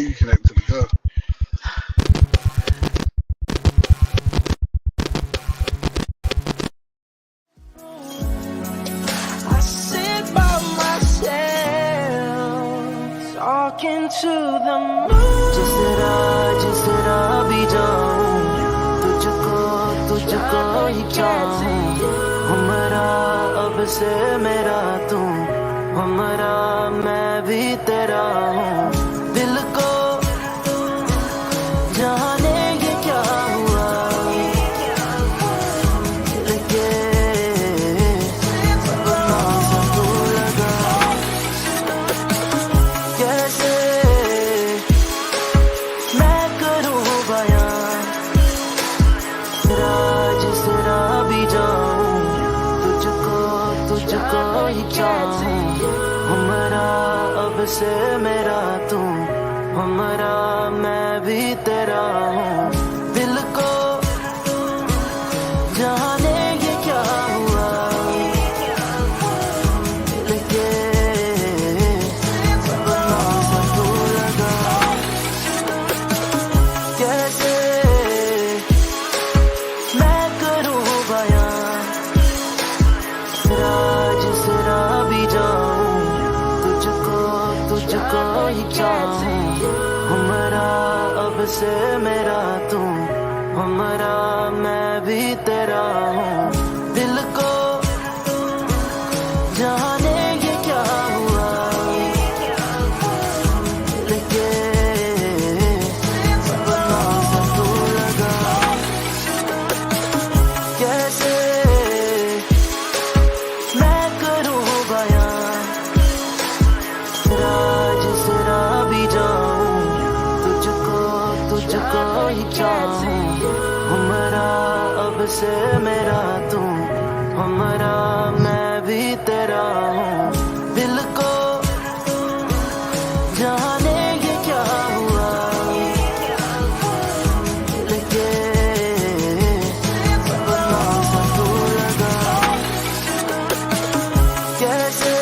think you connected to the go. I sit by myself, talking to the moon. जिस तेरा भी जाऊं, तुझको ही चाहूं. हमरा अब से मेरा तू, हमरा मैं भी तेरा हूँ. दिल को जाने ये क्या हुआ, दिल के सपना सा तू लगा. कैसे मैं करूँ बयां, जिस तेरा भी जाऊं, तुझको ही चाहूं. हमरा अब से मेरा तू, हमरा मैं भी तेरा हूँ. दिल को जाने ये क्या हुआ, दिल के सपना सा तू लगा. कैसे मैं करूँ बयां, जिस राह भी जाऊं, तुझको ही चाहूं. हमरा अब से मेरा तू, हमरा मैं भी तेरा हूँ. दिल को जाने ये क्या हुआ, दिल के सपना सा तू लगा. कैसे मैं करूँ बयां, जिस राह भी जाऊं, तुझको ही चाहूं. हमरा अब से मेरा तू, हमरा मैं भी तेरा हूँ. दिल को जाने ये क्या हुआ, दिल के सपना सा तू लगा. कैसे.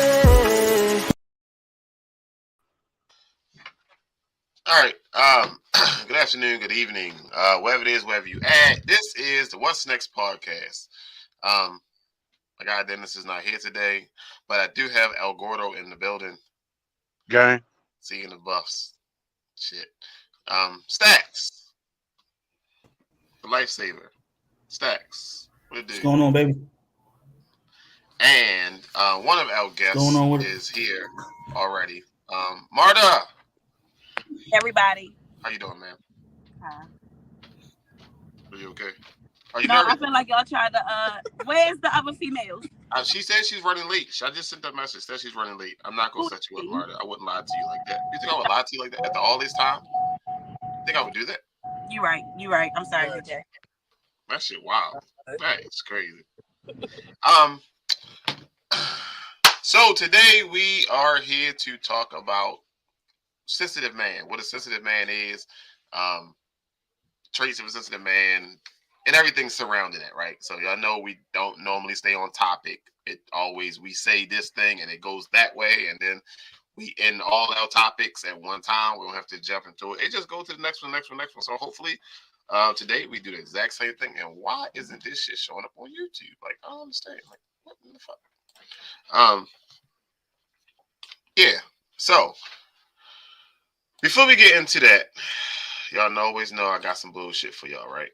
All right. Good afternoon, good evening, wherever it is, wherever you at. This is the What's Next podcast. My guy Dennis is not here today, but I do have El Gordo in the building. Gang. Seeing the buffs. Shit. Stacks. The lifesaver. Stacks. What it do? What's going on, baby? And one of our guests Going on with is here already. Marta. Everybody. How you doing, man? Huh? Are you okay? Are you No, nervous? I feel like y'all tried to. Where's the other females? She said she's running late. I just sent that message. Said she's running late. I'm not gonna set you up, Marta. I wouldn't lie to you like that. You think I would lie to you like that after all this time? Think I would do that? You right. You right. I'm sorry, DJ. That shit wild. That is crazy. So today we are here to talk about sensitive man. What a sensitive man is. Traits of a sensitive man. And everything surrounding it, right? So y'all know we don't normally stay on topic. We say this thing and it goes that way, and then we end all our topics at one time. We don't have to jump into it. It just goes to the next one. So hopefully today we do the exact same thing. And why isn't this shit showing up on YouTube? Like, I don't understand. Like, what in the fuck? Yeah. So before we get into that, y'all always know I got some bullshit for y'all, right?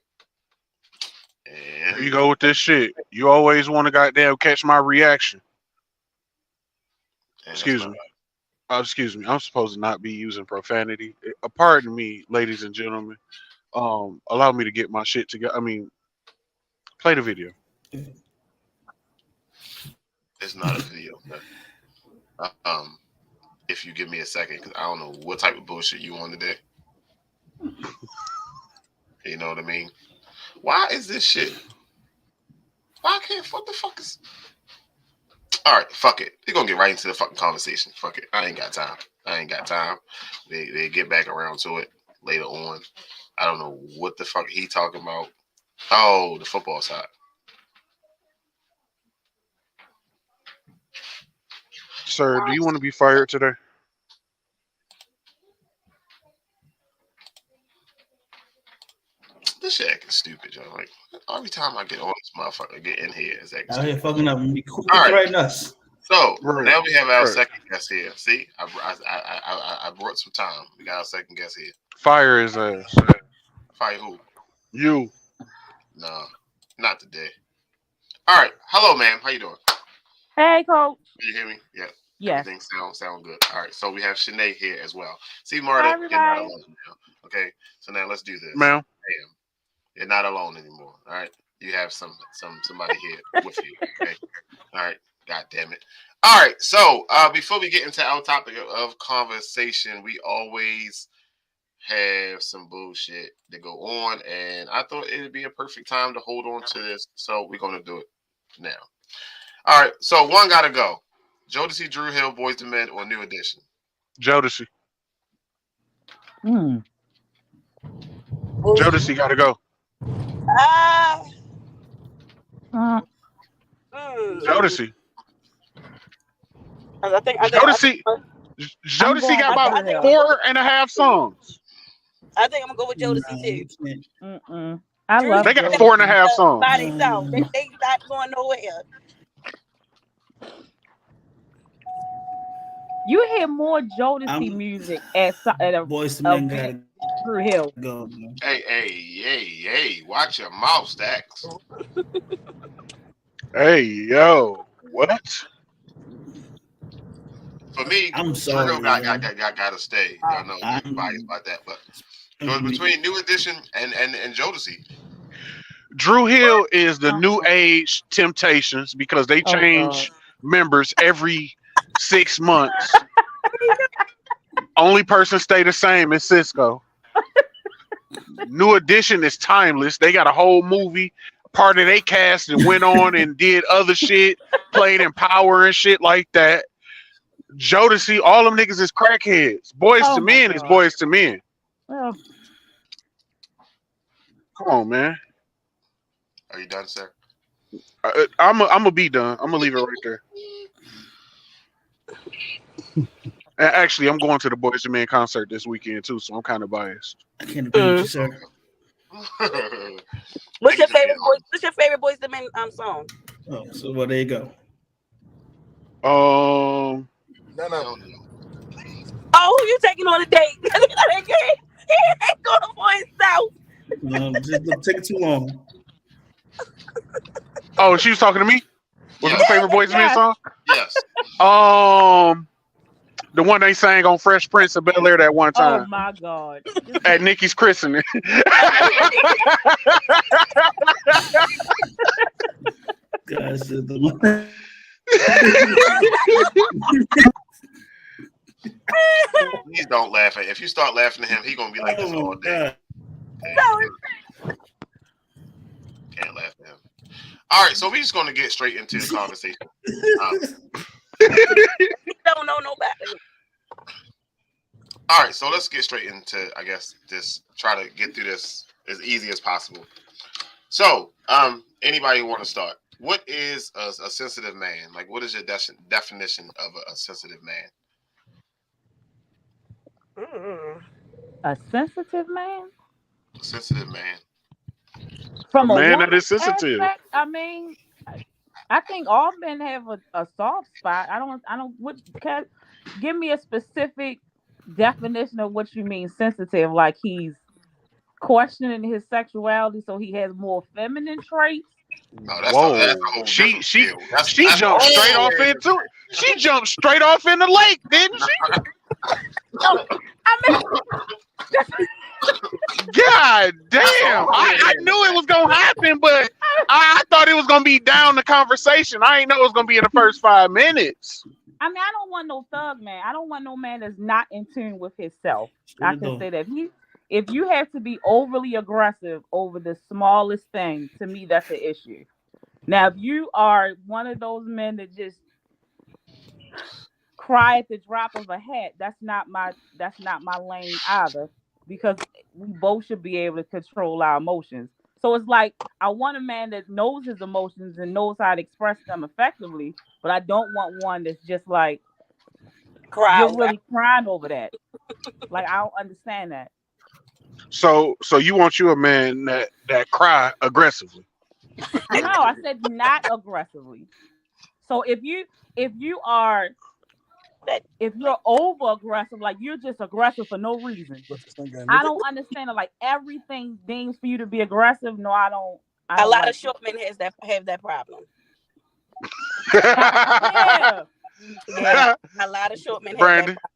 And Here you go with this shit. You always want to goddamn catch my reaction. Excuse me. Excuse me. I'm supposed to not be using profanity. Pardon me, ladies and gentlemen. Allow me to get my shit together. I mean, play the video. It's not a video. If you give me a second, because I don't know what type of bullshit you want today. You know what I mean? Why is this shit? Why can't what the fuck is? All right, fuck it. We're gonna get right into the fucking conversation. Fuck it. I ain't got time. They get back around to it later on. I don't know what the fuck he talking about. Oh, the football side. Sir, do you want to be fired today? This shit acting stupid, yo. Like every time I get on this motherfucker, get in here, it's acting Out here stupid. fucking up. We All right. threaten us. So Right. now we have our Right. second guest here. See, I brought some time. We got our second guest here. Fire his ass. Fight who? You. No, not today. All right. Hello, ma'am. How you doing? Hey, coach. Can you hear me? Yeah. Yes. Everything sound good. All right. So we have Shanae here as well. See, Hi, Marta, you're not everybody. alone now. Okay. So now let's do this. Ma'am. Bam. You're not alone anymore. All right. You have somebody here with you. Okay. All right. God damn it. All right. So before we get into our topic of conversation, we always have some bullshit to go on, and I thought it'd be a perfect time to hold on to this. So we're gonna do it now. All right. So one gotta go. Jodeci, Drew Hill, Boys to Men, or New Edition? Jodeci. Hmm. Jodeci gotta go. Jodeci. Jodeci. Jodeci got about 4.5 songs. I think I'm gonna go with Jodeci too. I love. They got 4.5 songs. By themselves, they not going nowhere. You hear more Jodeci music at a Boys to Men gotta Drew Hill. go. Man. Hey! Watch your mouth, Stacks. Hey, yo. What? For me, I'm Drew sorry, Hill man. gotta stay. I know I'm biased about that, but it was between New Edition and Jodeci. Drew Hill is the new age Temptations because they change members every 6 months. Only person stay the same is Cisco. New Edition is timeless. They got a whole movie. Part of they cast and went on and did other shit, played in Power and shit like that. Jodeci, all them niggas is crackheads. Boys to Men is Boys to Men. Well, Come on, man. Are you done, sir? I'm gonna be done. I'm gonna leave it right there. Actually, I'm going to the Boys to Men concert this weekend too, so I'm kind of biased. I can't agree with you, sir. What's your favorite voice? What's your favorite Boys to Men song? Oh, so well, there you go. No. Oh, who you taking on a date? He ain't going for himself. Just take it too long. Oh, she was talking to me? What's my favorite Boys to Men song? Yes. The one they sang on Fresh Prince of Bel Air that one time. oh my God. At Nikki's christening. Guys, Please don't laugh at. If you start laughing at him, he gonna be like this all day. Can't laugh at him. All right, so we're just gonna get straight into the conversation. Don't know nobody. All right, so let's get straight into, I guess, this. Try to get through this as easy as possible. So, anybody want to start? What is a sensitive man? Like, what is your definition of a sensitive man? A sensitive man? A sensitive man. From A a man that woman's is sensitive. aspect, I mean, I think all men have a soft spot. I don't. Give me a specific definition of what you mean sensitive. Like he's questioning his sexuality, so he has more feminine traits. No, that's Whoa. that's a whole She different field. That's jumped a straight whole off way into it. She jumped straight off in the lake, didn't she? I mean, God damn. I knew it was gonna happen, but I thought it was gonna be down the conversation. I didn't know it was gonna be in the first 5 minutes. I mean, I don't want no thug man. I don't want no man that's not in tune with himself. I can say that. If you have to be overly aggressive over the smallest thing, to me, that's an issue. Now, if you are one of those men that just cry at the drop of a hat, that's not my lane either, because we both should be able to control our emotions. So it's like I want a man that knows his emotions and knows how to express them effectively, but I don't want one that's just like you're really crying over that. Like I don't understand that. So you want you a man that cry aggressively. No, I said not aggressively. So if you are if you're over aggressive, like you're just aggressive for no reason, I don't understand it. Like everything deems for you to be aggressive. No, I don't. I A don't lot like of short men have that problem. it. Yeah, a lot of short men have that Brandon, problem.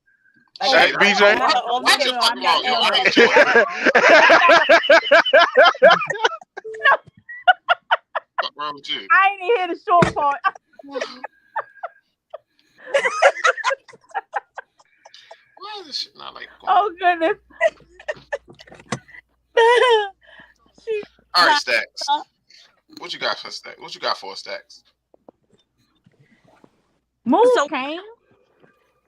Hey, Like, BJ. Watch your fucking mouth, yo. I ain't What's wrong with you? I ain't even hear the short part. Why is this shit not like? Oh goodness. All right, Stacks. What you got for Stacks? What you got for Stacks? Move, So- Kane.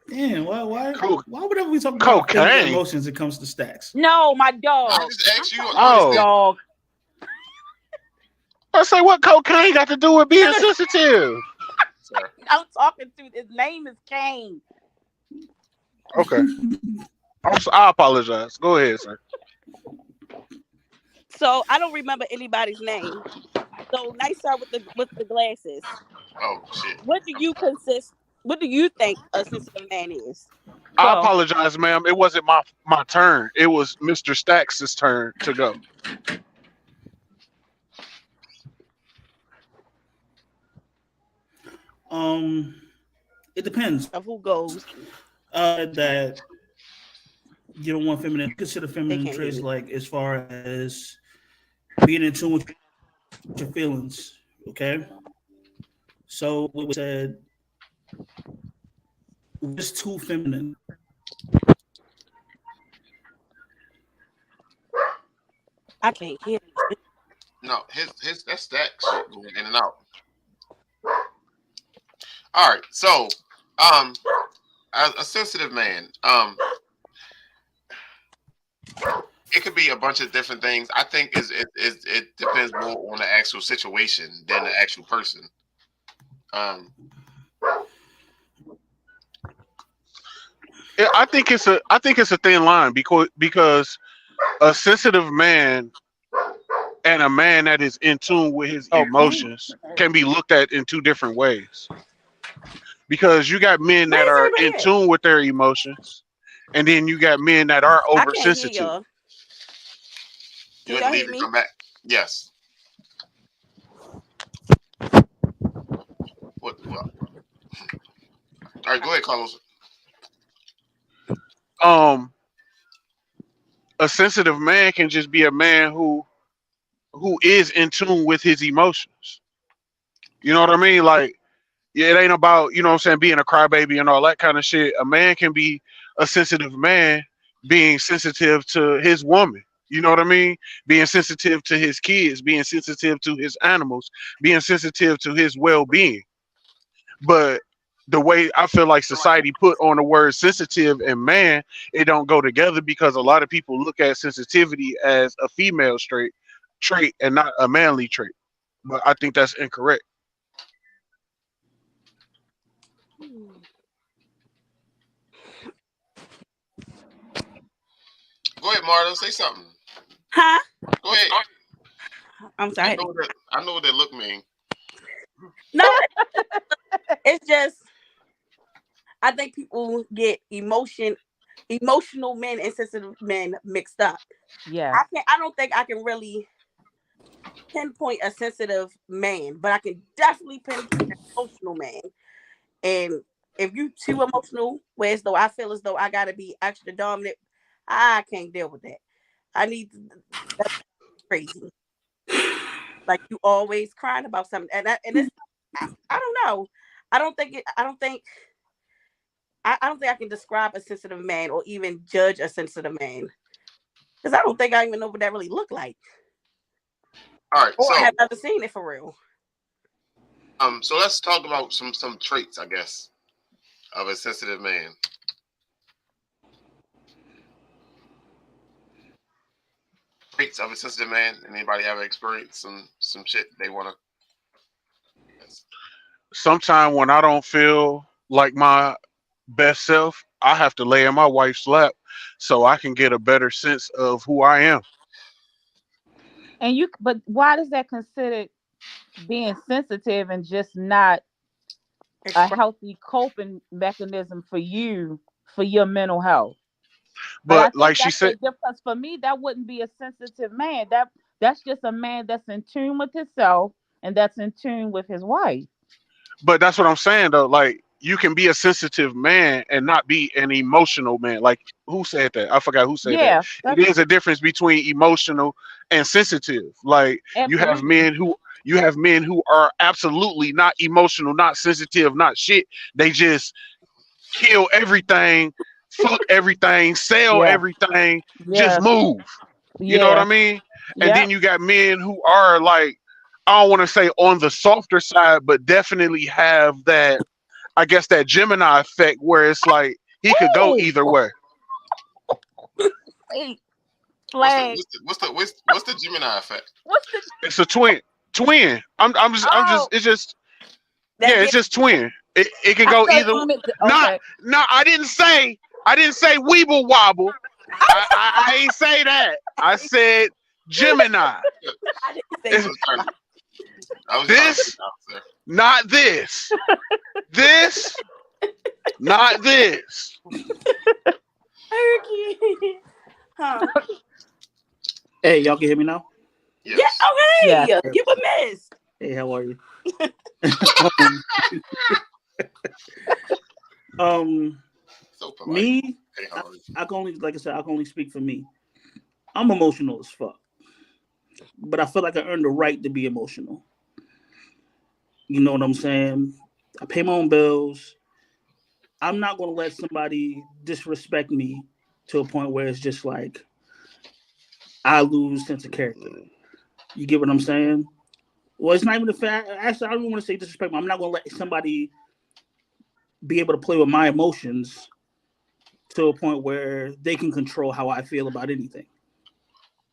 Damn, why Coke- whenever we talk about feelings and cocaine. emotions, it comes to Stacks? No, my dog. I just asked you. Oh. Dog. I say, what cocaine got to do with being sensitive? Sir. I'm talking to his name is Kane. Okay. I apologize. Go ahead, sir. So I don't remember anybody's name. So nice start with the glasses. Oh shit. What do you think a sensitive man is? I So- apologize, ma'am. It wasn't my turn. It was Mr. Stacks's turn to go. It depends. Of who goes? That you don't want feminine. Consider feminine can't traits hear me. like as far as being in tune with your feelings. Okay. So we said it's too feminine. I can't hear. No, his that Stacks shit going in and out. All right, so as a sensitive man, it could be a bunch of different things. I think it depends more on the actual situation than the actual person. Yeah, I think it's a thin line because a sensitive man and a man that is in tune with his emotions can be looked at in two different ways. Because you got men that are in tune with their emotions, and then you got men that are I can't hear oversensitive. y'all. You Can have to y'all leave hear and me? come back. Yes. What? All right, go ahead, Carlos. A sensitive man can just be a man who is in tune with his emotions. You know what I mean? Like, yeah, it ain't about, you know what I'm saying, being a crybaby and all that kind of shit. A man can be a sensitive man being sensitive to his woman. You know what I mean? Being sensitive to his kids, being sensitive to his animals, being sensitive to his well-being. But the way I feel like society put on the word sensitive and man, it don't go together because a lot of people look at sensitivity as a female trait and not a manly trait. But I think that's incorrect. Go ahead, Marta. Say something. Huh? Go ahead. I'm sorry. I know what that look mean. No, it's just I think people get emotional men and sensitive men mixed up. Yeah. I don't think I can really pinpoint a sensitive man, but I can definitely pinpoint an emotional man. And if you too emotional, where as though I feel as though I gotta be extra dominant, I can't deal with that. I need that's crazy. Like you always crying about something, and it's I don't know. I don't think I can describe a sensitive man or even judge a sensitive man because I don't think I even know what that really look like. All right, Or I so have never seen it for real. so let's talk about some traits, I guess, of a sensitive man. Traits of a sensitive man. Anybody ever experienced some shit they wanna? Sometime when I don't feel like my best self, I have to lay in my wife's lap so I can get a better sense of who I am. And but why is that considered being sensitive and just not a Express. healthy coping mechanism for you for your mental health? Like I But think like she that's the said, difference. For me, that wouldn't be a sensitive man. That's just a man that's in tune with himself and that's in tune with his wife. but that's what I'm saying though. Like you can be a sensitive man and not be an emotional man. Like who said that? I forgot who said that. Yeah, It that's is a difference between emotional and sensitive. Like absolutely. you have men who are absolutely not emotional, not sensitive, not shit. They just kill everything, fuck everything, sell Yeah. everything, just Yeah. move. You know what I Yeah. mean? And then Yep. you got men who are like, I don't want to say on the softer side, but definitely have that, I guess, that Gemini effect where it's like he could go Oh, either way. wait, What's the flag. what's the Gemini effect? What's the It's a twin. I'm just oh? it's just That yeah, it's get just twin. It can I go thought either. you meant Not okay. no, I didn't say weeble wobble. I ain't say that. I said Gemini. I didn't say I It's was trying to, I was just trying to this, figure it out, sir. not this. This, not this. turkey. Huh? Hey, y'all can hear me now? Yeah. Yes. Okay. Yeah. Give a miss. Hey, how are you? um, So polite. me, Hey, how are you? I can only, like I said, I can only speak for me. I'm emotional as fuck, but I feel like I earned the right to be emotional. You know what I'm saying? I pay my own bills. I'm not gonna let somebody disrespect me to a point where it's just like I lose sense of character. You get what I'm saying? Well, it's not even the fact. Actually, I don't want to say disrespect. I'm not gonna let somebody be able to play with my emotions to a point where they can control how I feel about anything.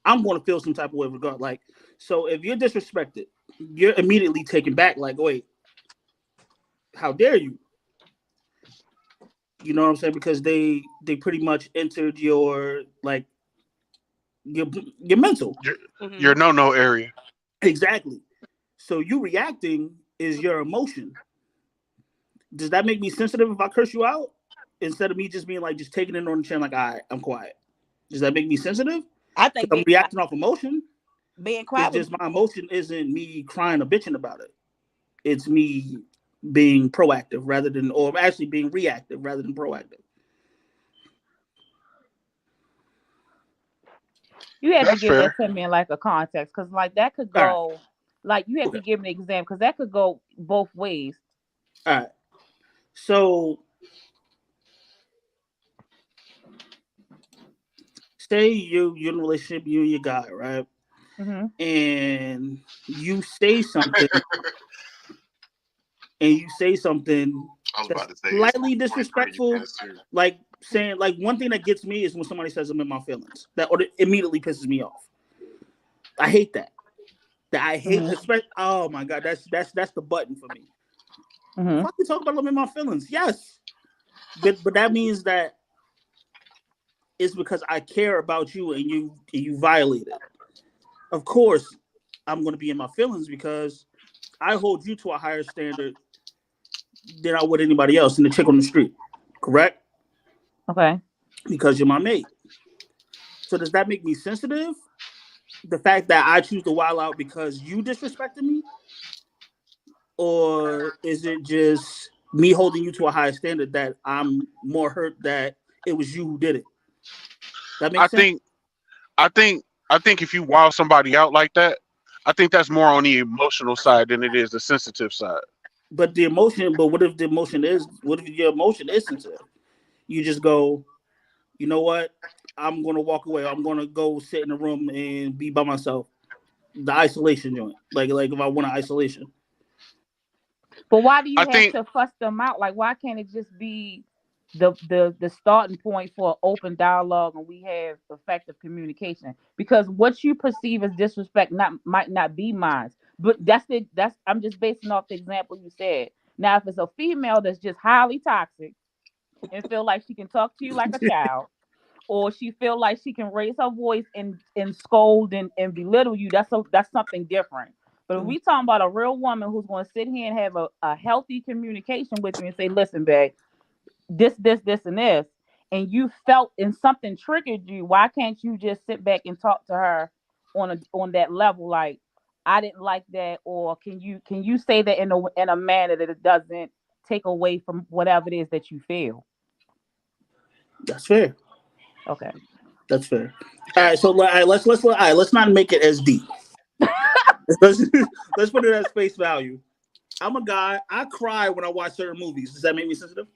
I'm going to feel some type of way regard. Like, so if you're disrespected, you're immediately taken back. Like, wait, how dare you? You know what I'm saying? Because they pretty much entered your like your mental. Your Mm-hmm. no area. Exactly. So you reacting is your emotion. Does that make me sensitive if I curse you out instead of me just being like just taking it on the chin like I'm quiet? Does that make me sensitive? I Because think I'm reacting off emotion. being It's quiet would just my emotion isn't me crying or bitching about it. It's me being proactive rather than, or actually being reactive rather than proactive. You have to That's give that fair. to me in like a context, because like that could All right. go, like you have to Okay. give an example, because that could go both ways. All right. So say you're in a relationship, you and your guy, right? Hmm. And you say something, and you say something I was that's about to say it's slightly 2023. You disrespectful. can't assume. Like saying, like one thing that gets me is when somebody says I'm in my feelings. That or it immediately pisses me off. I hate that. That I hate. Hmm. Especially, oh my god, that's the button for me. Hmm. Fuck you talk about I'm in my feelings. Yes, but that means that it's because I care about you and you violate it. Of course, I'm going to be in my feelings because I hold you to a higher standard than I would anybody else in the chick on the street. Correct? Okay. Because you're my mate. So does that make me sensitive? The fact that I choose to wild out because you disrespected me, or is it just me holding you to a higher standard that I'm more hurt that it was you who did it? That I makes sense. think I think I think if you wow somebody out like that, I think that's more on the emotional side than it is the sensitive side. But the emotion, but what if the emotion is? What if your emotion is sensitive? You just go, you know what? I'm gonna walk away. I'm gonna go sit in a room and be by myself. The isolation joint, like if I want an isolation. But why do I you have think to fuss them out? Like, why can't it just be the starting point for open dialogue and we have effective communication? Because what you perceive as disrespect not might not be mine. But that's I'm just basing off the example you said. Now, if it's a female that's just highly toxic and feel like she can talk to you like a child, or she feel like she can raise her voice and scold and belittle you, that's something different. But if we talking about a real woman who's going to sit here and have a healthy communication with you and say, listen, babe, this, and this, and you felt and something triggered you, why can't you just sit back and talk to her on that level? Like, I didn't like that, or can you say that in a manner that it doesn't take away from whatever it is that you feel? That's fair. Okay. That's fair. All right, so let's not make it as deep. let's put it at face value. I'm a guy. I cry when I watch certain movies. Does that make me sensitive?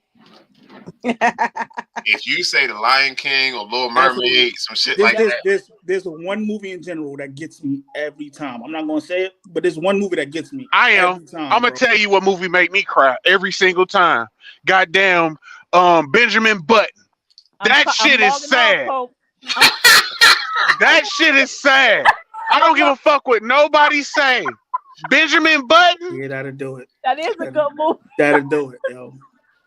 If you say The Lion King or Little Mermaid, some shit like that. There's one movie in general that gets me every time. I'm not gonna say it, but there's one movie that gets me. I'm gonna tell you what movie make me cry every single time. Goddamn, Benjamin Button. That shit is sad. That shit is sad. I don't give a fuck what nobody say. Benjamin Button. Yeah, that'll do it. That is a good movie. That'll do it, yo.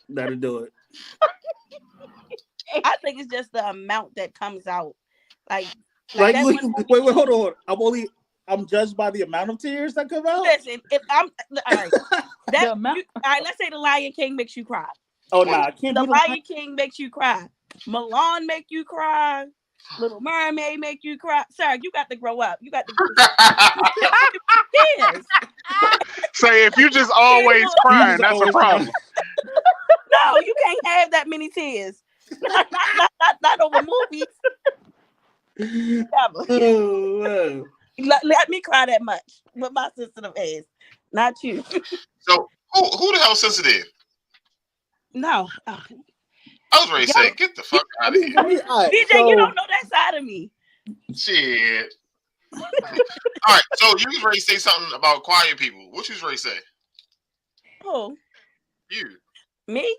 That'll do it. I think it's just the amount that comes out. Like wait, hold on. I'm judged by the amount of tears that come out. Listen, if I'm all right, all right, let's say The Lion King makes you cry. Oh no, I can't. The Lion King makes you cry. Mulan make you cry. Little Mermaid make you cry. Sir, you got to grow up. You got to tears. Say if you just always crying, that's a problem. No, you can't have that many tears. Not over movies. Oh, let me cry that much with my sensitive ass. Not you. So who the hell sensitive? No. I was ready to say, get the fuck out of here. BJ, you don't know that side of me. Shit. All right, so you was ready to say something about quiet people. What you was ready to say? Who? You. Me?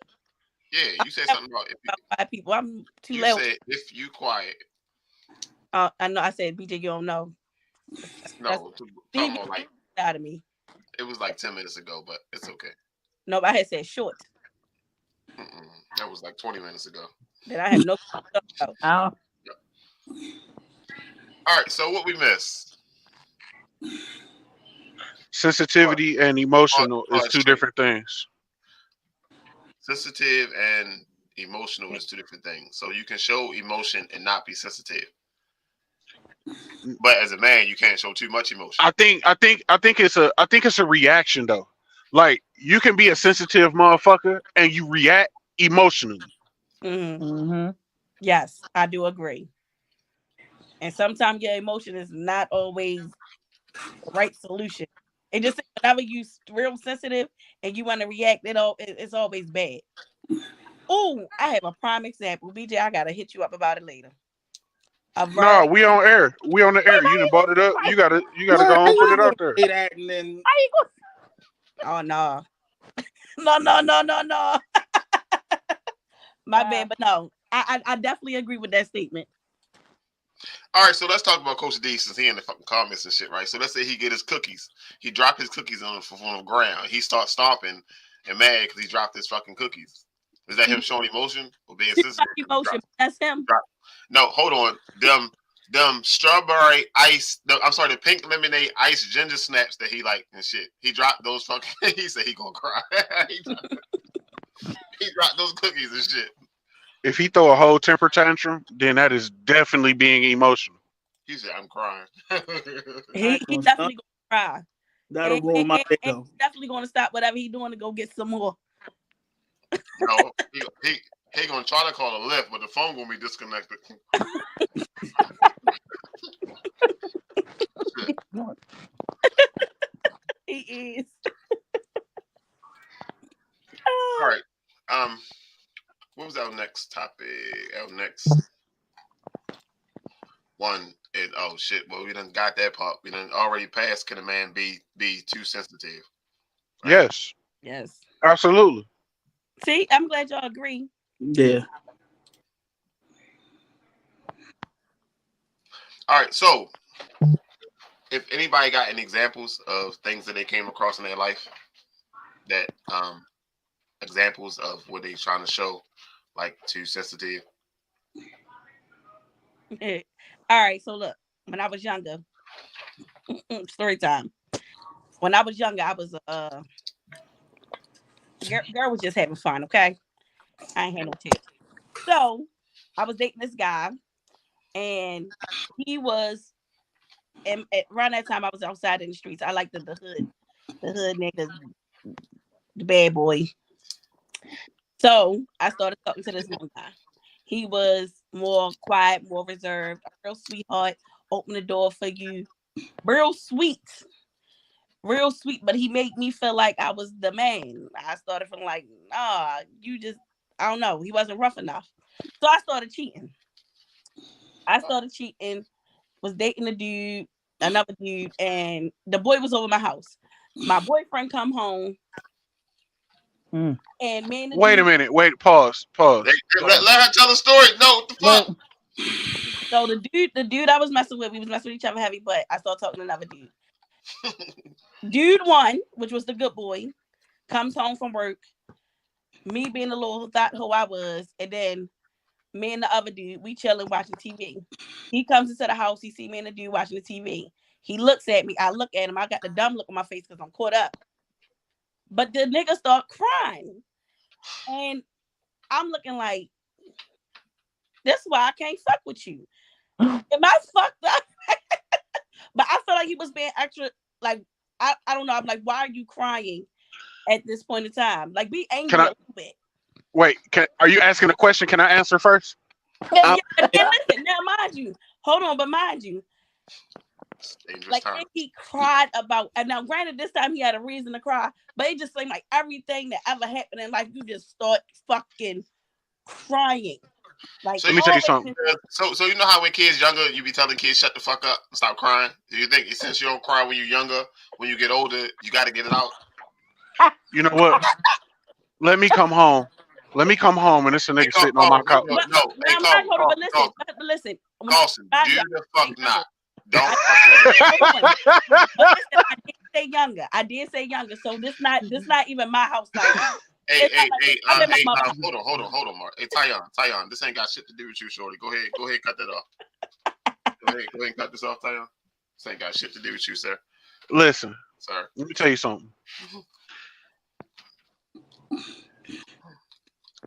Yeah, you said something about quiet people. I'm too you loud. Said if you quiet. I know. I said, BJ, you don't know. No, like out of me. It was like 10 minutes ago, but it's okay. No, I had said short. That was like 20 minutes ago. That I have no. Oh. All right, so what we missed? Sensitivity and emotional is two different things. Sensitive and emotional is two different things. So you can show emotion and not be sensitive. But as a man, you can't show too much emotion. I think it's a reaction though. Like you can be a sensitive motherfucker and you react emotionally. Mm-hmm. Yes, I do agree. And sometimes your emotion is not always the right solution. It just whenever you real sensitive and you want to react, it's always bad. Oh, I have a prime example. BJ, I gotta hit you up about it later. No, we on air. We on the air. You done brought it up. You gotta go and put it out there. Oh no. No. My bad, but no. I definitely agree with that statement. All right, so let's talk about Coach D since he in the fucking comments and shit, right? So let's say he get his cookies. He dropped his cookies on the ground. He starts stomping and mad because he dropped his fucking cookies. Is that him showing emotion or being sensitive? Emotion. That's him. No, hold on. Them strawberry ice. The pink lemonade ice ginger snaps that he like and shit. He dropped those fucking. He said he gonna cry. He dropped those cookies and shit. If he throw a whole temper tantrum, then that is definitely being emotional. He said, "I'm crying." he definitely gonna cry. That'll ruin my day. He's definitely gonna stop whatever he's doing to go get some more. No, he gonna try to call a lift, but the phone gonna be disconnected. He is. All right. What was our next topic? Our next one is shit. Well, we done got that part. We done already passed. Can a man be too sensitive? Right? Yes. Absolutely. See, I'm glad y'all agree. Yeah. All right. So, if anybody got any examples of things that they came across in their life, that examples of what they're trying to show, like too sensitive. All right, so look, when I was younger, story time. When I was younger, I was girl was just having fun. Okay, I ain't had no tips. So I was dating this guy, and he was. And around that time, I was outside in the streets. I liked the hood niggas, the bad boy. So I started talking to this one guy. He was more quiet, more reserved, a real sweetheart. Open the door for you, real sweet, real sweet. But he made me feel like I was the man. I started feeling like, nah, you just, I don't know. He wasn't rough enough. So I started cheating. Was dating a dude, another dude, and the boy was over my house. My boyfriend come home, and me and the Wait a dude. minute. Wait. Pause. Pause. Let her tell the story. No, what the fuck? So the dude I was messing with, we was messing with each other heavy, but I started talking to another dude. Dude one, which was the good boy, comes home from work. Me being the little thought who I was, and then me and the other dude, we chilling watching TV. He comes into the house, he see me and the dude watching the TV. He looks at me, I look at him, I got the dumb look on my face because I'm caught up. But the nigga start crying. And I'm looking like, that's why I can't fuck with you. Am I fucked up? But I feel like he was being extra, like, I don't know. I'm like, why are you crying at this point in time? Like, be angry a little bit. Wait, are you asking a question? Can I answer first? Yeah, and listen, now mind you, hold on, but mind you, like he cried about, and now granted, this time he had a reason to cry, but it just seemed like everything that ever happened in life, you just start fucking crying. Like, let me tell you something. So you know how when kids younger, you be telling kids shut the fuck up and stop crying. Do you think since you don't cry when you're younger, when you get older, you got to get it out? You know what? Let me come home. And this a nigga sitting on my couch. But listen. Carson, do the fuck not. Don't listen, I did say younger. So this not even my house. Like, hey, hold on, Mark. Hey, Tyon, this ain't got shit to do with you, shorty. Go ahead, cut that off. Go ahead and cut this off, Tyon. This ain't got shit to do with you, sir. Listen, sir. Let me tell you something.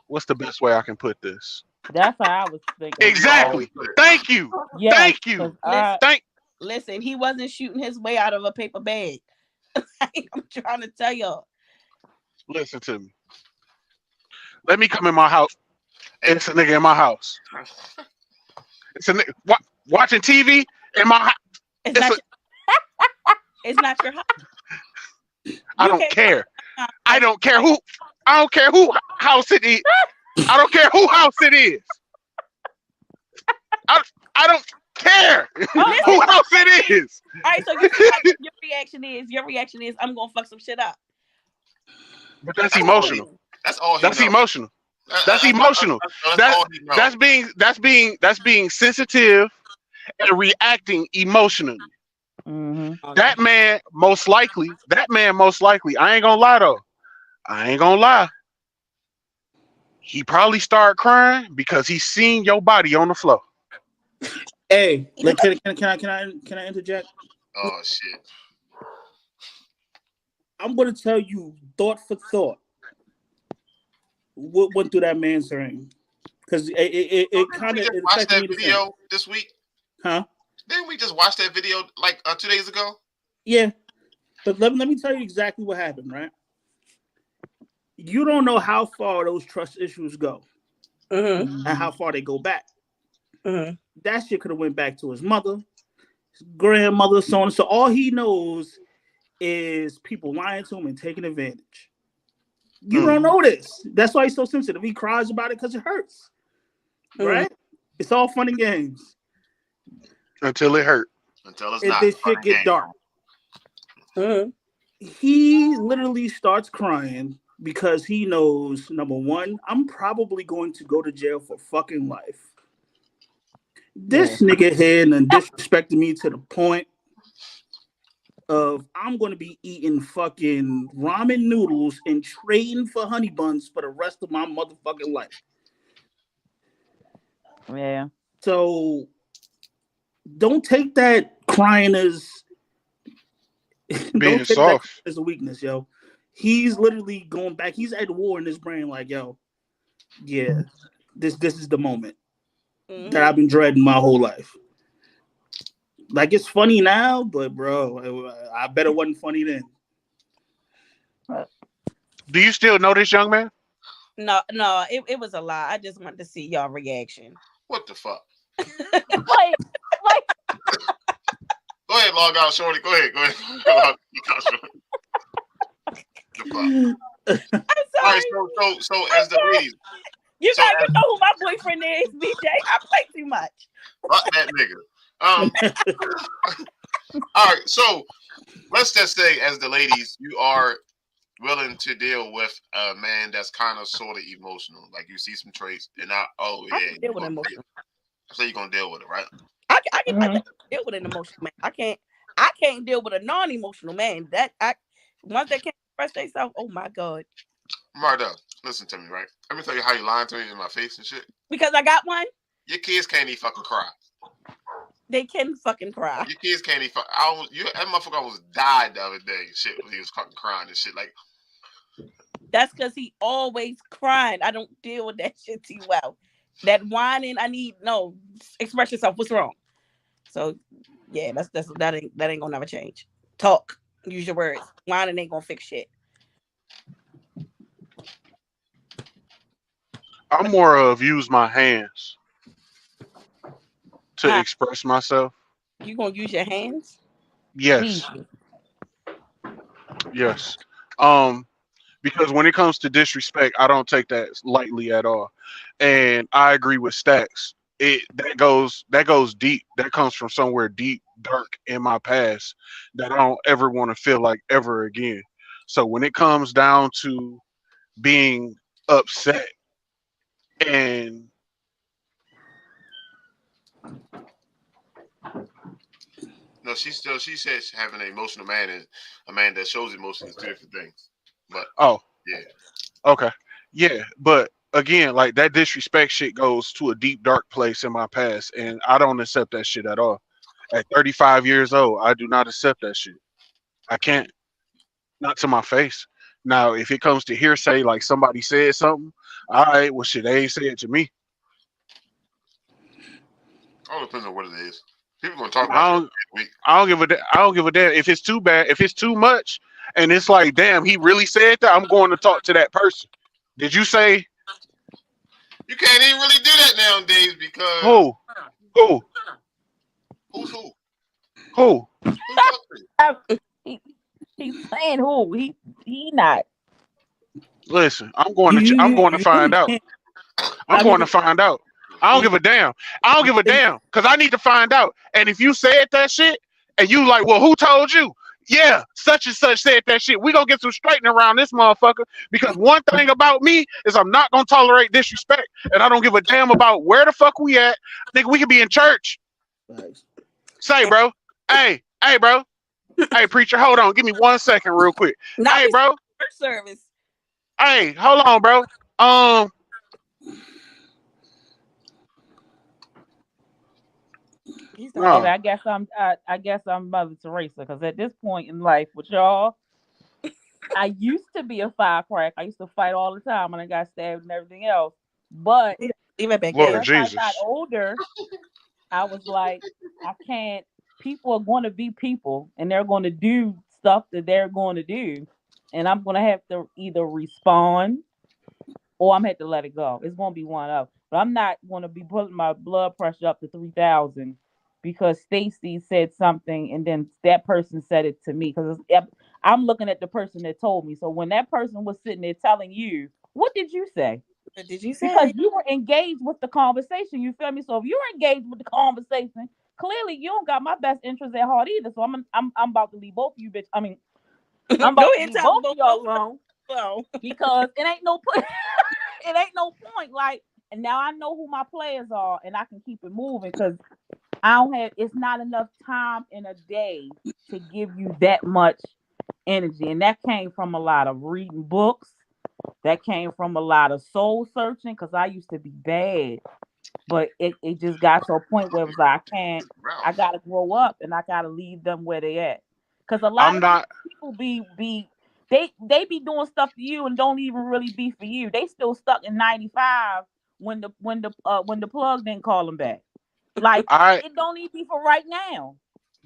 What's the best way I can put this? That's how I was thinking. Exactly. Thank you. Yes, thank you. Listen, he wasn't shooting his way out of a paper bag. I'm trying to tell y'all. Listen to me. Let me come in my house. It's a nigga in my house. It's a nigga watching TV in my house. It's not your house. I don't care. I don't care who house it is. I don't care who house it is. I don't care who house it is. All right, so your reaction is I'm gonna fuck some shit up. But that's emotional. That's emotional. That's emotional. That's being sensitive and reacting emotionally. Mm-hmm. That man most likely, I ain't gonna lie though. He probably started crying because he seen your body on the floor. Hey, can I interject? Oh shit. I'm gonna tell you thought for thought what went through that man's brain, because it kind of watched that video this week. Huh? Didn't we just watch that video like 2 days ago? Yeah, but let me tell you exactly what happened. Right? You don't know how far those trust issues go, and how far they go back. That shit could have went back to his mother, his grandmother, so on. So all he knows is people lying to him and taking advantage. You don't know this. That's why he's so sensitive. He cries about it because it hurts. Right? It's all fun and games. Until it hurt. Until it's if not. This shit get dark. He literally starts crying because he knows, number one, I'm probably going to go to jail for fucking life. This nigga here and disrespected me to the point of I'm going to be eating fucking ramen noodles and trading for honey buns for the rest of my motherfucking life. Yeah. So don't take that crying as Being soft. as a weakness, yo. He's literally going back. He's at war in his brain, like, yo, yeah, this is the moment that I've been dreading my whole life. Like, it's funny now, but bro, I bet it wasn't funny then. Do you still know this young man? No, it was a lie. I just wanted to see y'all reaction. What the fuck? Like, Go ahead, log out, shorty. Go ahead. Log out, shorty. The fuck? I'm All sorry. right, so as the ladies, You know who my boyfriend is, BJ. I play too much. fuck that nigga. All right, so let's just say, as the ladies, you are willing to deal with a man that's kind of sort of emotional. Like, you see some traits, and not, oh yeah, I can deal with emotional. So you're gonna deal with it, right? I can deal with an emotional man. I can't deal with a non-emotional man. Once they can't express themselves, oh my god. Marta, listen to me, right? Let me tell you how you lying to me in my face and shit. Because I got one. Your kids can't even fucking cry. They can fucking cry. Your kids can't even. That motherfucker almost died the other day. Shit, when he was fucking crying and shit. Like, that's because he always crying. I don't deal with that shit too well. That whining, express yourself. What's wrong? So, yeah, that ain't gonna never change. Talk. Use your words. Whining ain't gonna fix shit. I'm more of use my hands to express myself. You gonna use your hands? Yes. Yes. Because when it comes to disrespect, I don't take that lightly at all. And I agree with Stacks. That goes deep. That comes from somewhere deep, dark in my past that I don't ever want to feel like ever again. So when it comes down to being upset and no, she says having an emotional man and a man that shows emotion is two different things. But yeah. Okay. Yeah, but again, like that disrespect shit goes to a deep dark place in my past, and I don't accept that shit at all. At 35 years old, I do not accept that shit. I can't. Not to my face. Now, if it comes to hearsay, like somebody said something, all right, well, shit, they ain't say it to me. All depends on what it is. People gonna talk about it. I don't give a damn if it's too bad. If it's too much, and it's like, damn, he really said that. I'm going to talk to that person. Did you say? You can't even really do that nowadays because Who? Who's who? Who? He's saying who? He not. Listen, I'm going to find out. I'm going to find out. I don't give a damn. I don't give a damn because I need to find out. And if you said that shit and you like, well, who told you? Yeah, such and such said that shit. We gonna get some straightening around this motherfucker because one thing about me is I'm not gonna tolerate disrespect, and I don't give a damn about where the fuck we at. Nigga, we could be in church. Nice. Say, bro. Hey, bro. Hey, preacher, hold on. Give me 1 second, real quick. Hey, bro. Service. Hey, hold on, bro. No. I guess I'm Mother Teresa because at this point in life with y'all, I used to be a firecracker. I used to fight all the time and I got stabbed and everything else. But Lord as Jesus. I got older, I was like, I can't. People are going to be people and they're going to do stuff that they're going to do, and I'm going to have to either respond or I'm going to have to let it go. It's going to be one of. But I'm not going to be putting my blood pressure up to 3,000 because Stacy said something and then that person said it to me because I'm looking at the person that told me. So when that person was sitting there telling you, what did you say? What did you say? Because you were engaged with the conversation. You feel me? So if you're engaged with the conversation, clearly you don't got my best interest at heart either. So I'm about to leave both of you, bitch. I mean, I'm about to leave both of y'all alone because it ain't no point. It ain't no point. Like, and now I know who my players are, and I can keep it moving because it's not enough time in a day to give you that much energy. And that came from a lot of reading books. That came from a lot of soul searching because I used to be bad. But it just got to a point where it was like I Brown. gotta grow up and I gotta leave them where they at. Cause a lot I'm of not. people be they be doing stuff to you and don't even really be for you. They still stuck in 95 when the plug didn't call them back. Like I it don't even be for right now.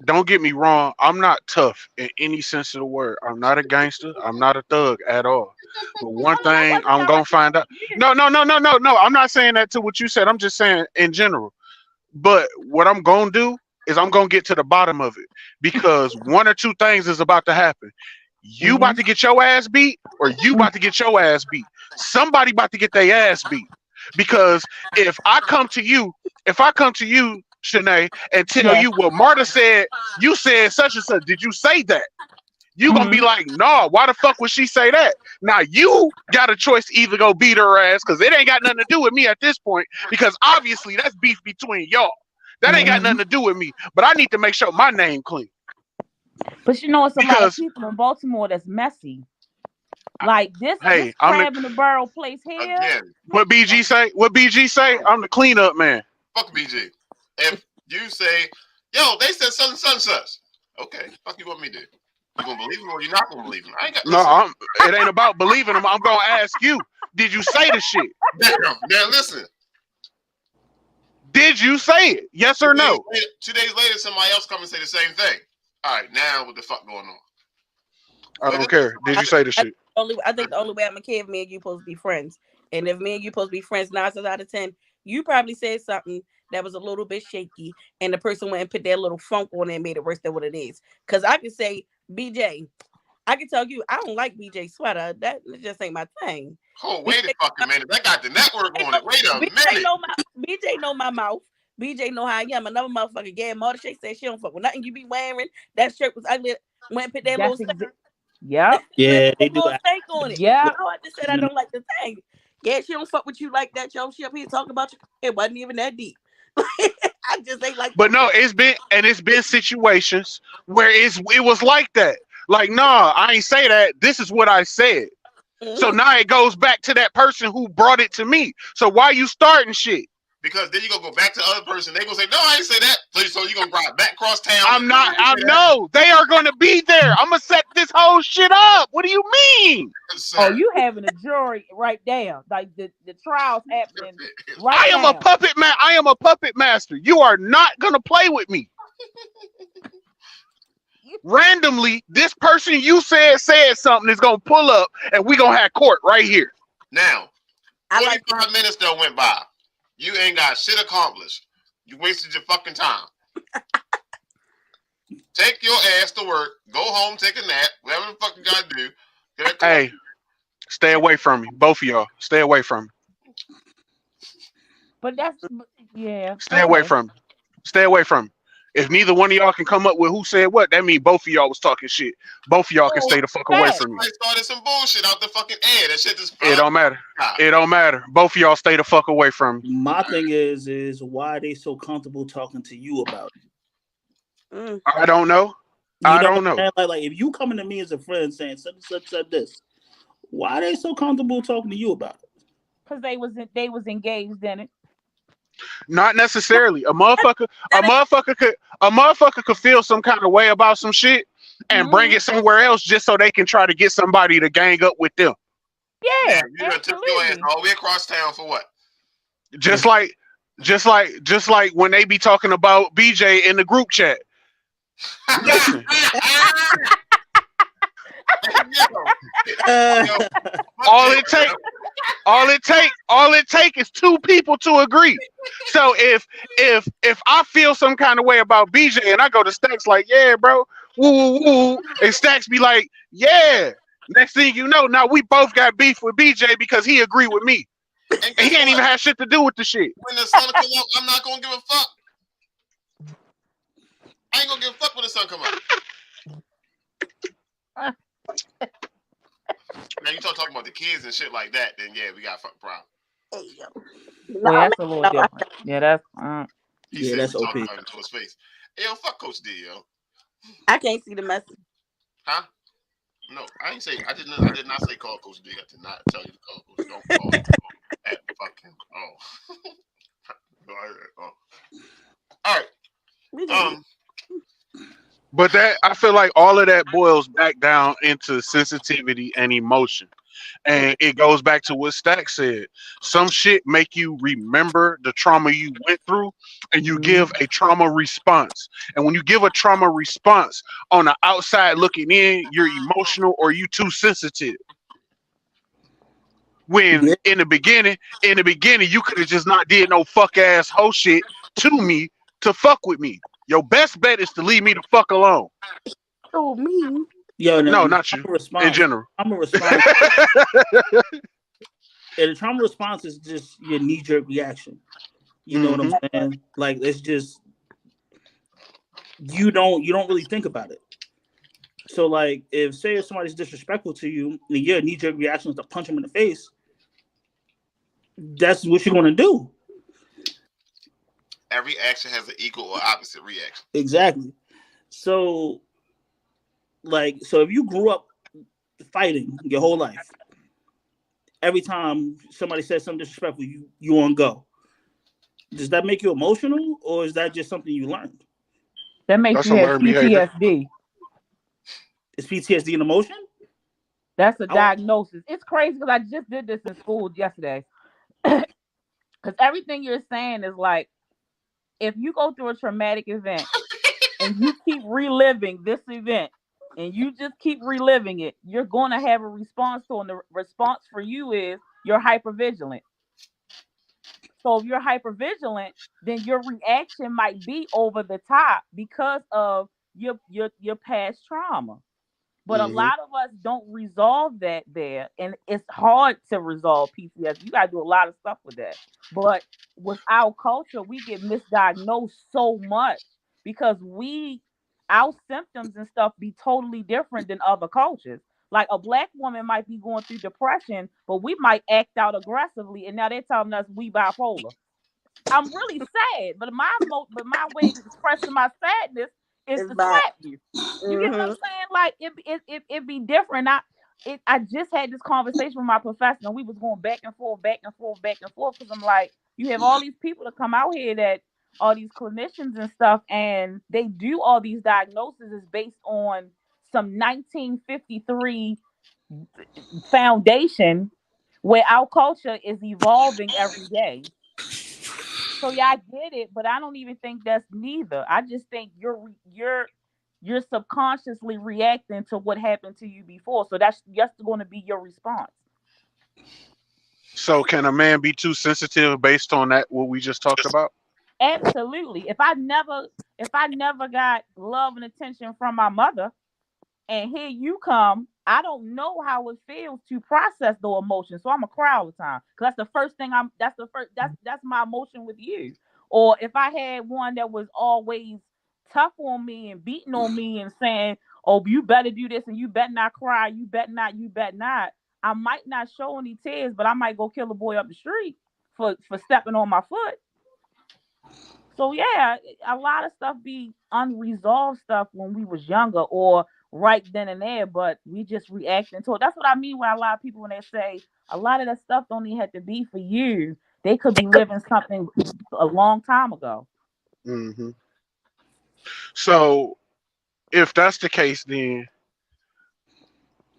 don't get me wrong. I'm not tough in any sense of the word. I'm not a gangster. I'm not a thug at all. But one Oh no, that thing wasn't I'm gonna find out. directed. No, no, no, no, no, no. I'm not saying that to what you said. I'm just saying in general. But what I'm gonna do is I'm gonna get to the bottom of it because one or two things is about to happen. You Mm-hmm. about to get your ass beat, or you about to get your ass beat. Somebody about to get their ass beat. Because if I come to you, if I come to you, Shanae, and tell Yes. you what Marta said, you said such and such. Did you say that? You gonna be Mm-hmm. like, nah, why the fuck would she say that? Now you got a choice to either go beat her ass, because it ain't got nothing to do with me at this point, because obviously that's beef between y'all. That ain't got Mm-hmm. nothing to do with me. But I need to make sure my name clean. But you know, it's a lot of Because people in Baltimore that's messy. Like this hey, I'm the crab in the barrel place here. Again, what BG say? What BG say? I'm the cleanup man. fuck BG. If you say, yo, they said such and such. Okay, fuck you want me to do? You gonna believe him or you not gonna believe him? I ain't got No, listen. it ain't about believing them. I'm gonna ask you, did you say the shit? Now listen. Did you say it? Yes or no? 2 days later, somebody else come and say the same thing. All right, now what the fuck going on? I don't care. Did you say the shit? I think the only way I'm a kid, me and you supposed to be friends. And if me and you supposed to be friends 9 out of 10, you probably said something that was a little bit shaky, and the person went and put their little funk on it and made it worse than what it is. Because I can say, BJ, I can tell you, I don't like BJ sweater. That just ain't my thing. Oh, wait a fucking minute. That got the network on it. Wait a minute. BJ know my mouth. BJ know how I am. Another motherfucker, Gab Marta Shay said she don't fuck with nothing you be wearing. That shirt was ugly. Went and put that little That's stank. Yep. Yeah, they do. Little stank on it. Yep. No, I just said I don't like the thing. Yeah, she don't fuck with you like that, yo. She up here talking about you. It wasn't even that deep. I just ain't like. But no, it's been situations where it was like that. Like, nah, I ain't say that. This is what I said. So now it goes back to that person who brought it to me. So why you starting shit? Because then you gonna go back to the other person. They gonna say, "No, I ain't say that." So you gonna ride back across town. I'm not. No, they are gonna be there. I'm gonna set this whole shit up. What do you mean? Oh, you having a jury right there. Like the trial's happening right I am now. a puppet man. I am a puppet master. You are not gonna play with me. Randomly, this person you said something is gonna pull up, and we gonna have court right here. Now, I like 45 minutes though went by. You ain't got shit accomplished. You wasted your fucking time. Take your ass to work. Go home, take a nap. Whatever the fuck you gotta do. Hey, stay away from me, both of y'all. Stay away from me. But that's yeah. Stay away from me. Stay away from me. If neither one of y'all can come up with who said what, that means both of y'all was talking shit. Both of y'all can stay the fuck away from me. I started some bullshit out the fucking air. That shit just. It don't matter. It don't matter. Both of y'all stay the fuck away from me. My thing is why are they so comfortable talking to you about it? I don't know. I don't know. Like if you coming to me as a friend saying such and such said this, why are they so comfortable talking to you about it? Because they was engaged in it. Not necessarily. A motherfucker could feel some kind of way about some shit and bring it somewhere else just so they can try to get somebody to gang up with them. Yeah, you done took your ass all the way across town for what? Just like when they be talking about BJ in the group chat. Listen. All it take is two people to agree. So if I feel some kind of way about BJ and I go to Stacks like, yeah, bro, woo woo woo, and Stacks be like, yeah. Next thing you know, now we both got beef with BJ because he agreed with me. And he ain't even have shit to do with the shit. When the sun come up, I'm not gonna give a fuck. I ain't gonna give a fuck when the sun come up. Now you talking about the kids and shit like that, then yeah, we got a fucking problem. Yeah, that's a little different. Yeah, that's that's OP. To his face. Hey, yo, fuck Coach D, yo. I can't see the message. Huh? No, I ain't say. I did not say call Coach D. I did not tell you to call Coach. Don't call at fucking. Oh. All right. We just But that I feel like all of that boils back down into sensitivity and emotion. And it goes back to what Stack said. Some shit make you remember the trauma you went through and you give a trauma response. And when you give a trauma response on the outside looking in, you're emotional or you too sensitive. When Yeah. in the beginning, you could have just not did no fuck ass hoe shit to me to fuck with me. Your best bet is to leave me the fuck alone. so mean. Yo, No, the not you. trauma In response. general. Trauma response. Yeah, the trauma response is just your knee jerk reaction. You know what I'm saying? Like it's just you don't really think about it. So like if somebody's disrespectful to you, and your knee jerk reaction is to punch them in the face, that's what you're gonna do. Every action has an equal or opposite reaction. Exactly. So if you grew up fighting your whole life, every time somebody says something disrespectful, you on go. Does that make you emotional, or is that just something you learned? That makes That's you a have learned behavior. PTSD. Is PTSD an emotion? That's a diagnosis. It's crazy because I just did this in school yesterday. Because everything you're saying is like, if you go through a traumatic event and you keep reliving this event and you just keep reliving it, you're going to have a response to it. And the response for you is you're hypervigilant. So if you're hypervigilant, then your reaction might be over the top because of your past trauma. But a lot of us don't resolve that there, and it's hard to resolve PTSD. You gotta do a lot of stuff with that. But with our culture, we get misdiagnosed so much because our symptoms and stuff be totally different than other cultures. Like a black woman might be going through depression, but we might act out aggressively, and now they're telling us we bipolar. I'm really sad, but my way of expressing my sadness is It's to bad. slap you. You get what I'm saying? Like it be different. I just had this conversation with my professor, and we was going back and forth, back and forth, back and forth. Because I'm like, you have all these people that come out here that all these clinicians and stuff, and they do all these diagnoses based on some 1953 foundation where our culture is evolving every day. So yeah, I get it, but I don't even think that's neither. I just think you're subconsciously reacting to what happened to you before. So that's just going to be your response. So can a man be too sensitive based on that what we just talked about? Absolutely. If I never got love and attention from my mother, and here you come, I don't know how it feels to process the emotion. So I'm gonna cry all the time. Cause that's the first thing that's my emotion with you. Or if I had one that was always tough on me and beating on me and saying, "Oh, you better do this and you better not cry, you better not." I might not show any tears, but I might go kill a boy up the street for stepping on my foot. So yeah, a lot of stuff be unresolved stuff when we was younger or right then and there, but we just reacting to it. That's what I mean when a lot of people when they say a lot of that stuff don't even have to be for you. They could be living something a long time ago. hmm So if that's the case, then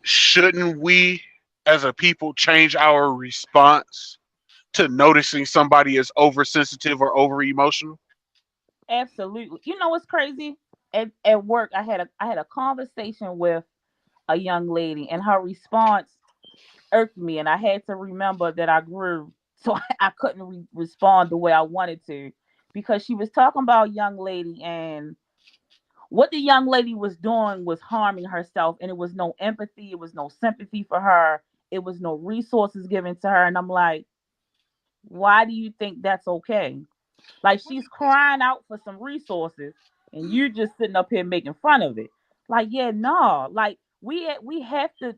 shouldn't we as a people change our response to noticing somebody is oversensitive or over emotional? Absolutely. You know what's crazy? At work, I had a conversation with a young lady, and her response irked me, and I had to remember that I grew, so I couldn't respond the way I wanted to, because she was talking about a young lady, and what the young lady was doing was harming herself, and it was no empathy, it was no sympathy for her, it was no resources given to her, and I'm like, why do you think that's okay? Like she's crying out for some resources, and you just sitting up here making fun of it. Like, yeah, no, like we have to